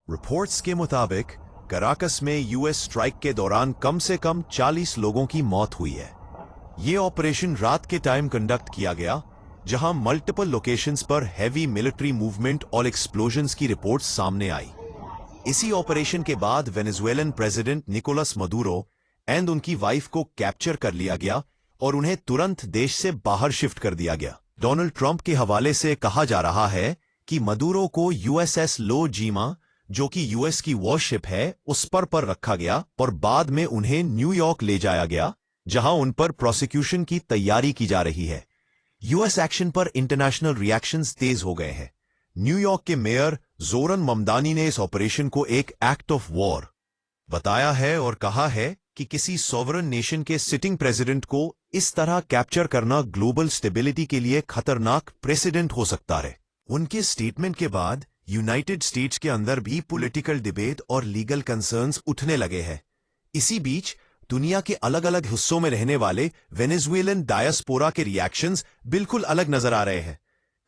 Reports के मुताबिक Caracas में यूएस स्ट्राइक के दौरान कम से कम 40 लोगों की मौत हुई है। ये ऑपरेशन रात के टाइम कंडक्ट किया गया, जहां मल्टीपल लोकेशंस पर हैवी मिलिट्री मूवमेंट और एक्सप्लोजन्स की रिपोर्ट्स सामने आई। इसी ऑपरेशन के बाद Venezuelan president Nicolas Maduro and उनकी वाइफ को कैप्चर कर लिया गया और उन्हें तुरंत देश से बाहर शिफ्ट कर दिया गया। डोनाल्ड ट्रंप के हवाले से कहा जा रहा है कि मदुरो को यूएसएस लो जीमा, जो कि यूएस की वॉरशिप है, उस पर रखा गया और बाद में उन्हें न्यूयॉर्क ले जाया गया, जहां उन पर प्रोसिक्यूशन की तैयारी की जा रही है। यूएस एक्शन पर इंटरनेशनल रिएक्शंस तेज हो गए हैं। न्यूयॉर्क के मेयर जोरन ममदानी ने इस ऑपरेशन को एक एक्ट ऑफ वॉर बताया है और कहा है कि किसी सॉवरन नेशन के सिटिंग प्रेसिडेंट को इस तरह कैप्चर करना ग्लोबल स्टेबिलिटी के लिए खतरनाक प्रेसिडेंट हो सकता है। उनके स्टेटमेंट के बाद यूनाइटेड स्टेट्स के अंदर भी पॉलिटिकल डिबेट और लीगल कंसर्न्स उठने लगे हैं। इसी बीच दुनिया के अलग अलग हिस्सों में रहने वाले वेनेजुएलन डायस्पोरा के रिएक्शंस बिल्कुल अलग नजर आ रहे हैं।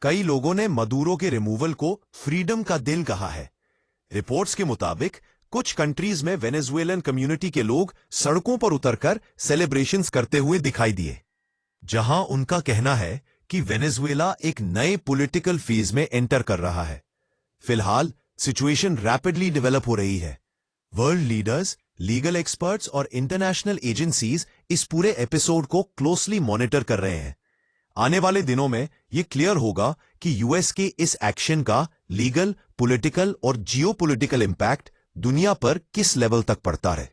कई लोगों ने मदुरो के रिमूवल को फ्रीडम का दिन कहा है। रिपोर्ट्स के मुताबिक कुछ कंट्रीज में वेनेजुएलन कम्युनिटी के लोग सड़कों पर उतरकर सेलिब्रेशंस करते हुए दिखाई दिए, जहां उनका कहना है कि वेनेजुएला एक नए पॉलिटिकल फेज में एंटर कर रहा है। फिलहाल सिचुएशन रैपिडली डेवलप हो रही है। वर्ल्ड लीडर्स, लीगल एक्सपर्ट्स और इंटरनेशनल एजेंसीज इस पूरे एपिसोड को क्लोजली मॉनिटर कर रहे हैं। आने वाले दिनों में यह क्लियर होगा कि यूएस के इस एक्शन का लीगल, पॉलिटिकल और जियोपॉलिटिकल इंपैक्ट दुनिया पर किस लेवल तक पड़ता है।